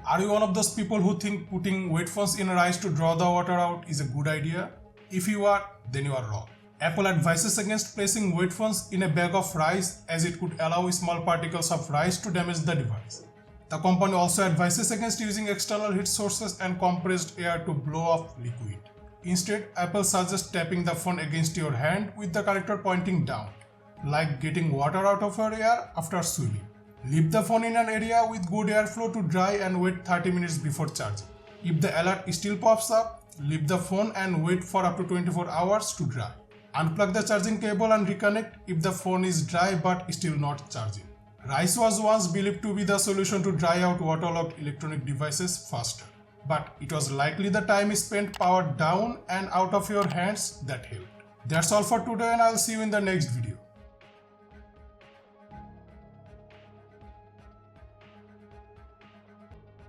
Are you one of those people who think putting wet phones in rice to draw the water out is a good idea? If you are, then you are wrong. Apple advises against placing wet phones in a bag of rice as it could allow small particles of rice to damage the device. The company also advises against using external heat sources and compressed air to blow off liquid. Instead, Apple suggests tapping the phone against your hand with the connector pointing down, like getting water out of your hair after swimming. Leave the phone in an area with good airflow to dry and wait 30 minutes before charging. If the alert still pops up, leave the phone and wait for up to 24 hours to dry. Unplug the charging cable and reconnect if the phone is dry but still not charging. Rice was once believed to be the solution to dry out waterlogged electronic devices faster, but it was likely the time spent powered down and out of your hands that helped. That's all for today, and I'll see you in the next video.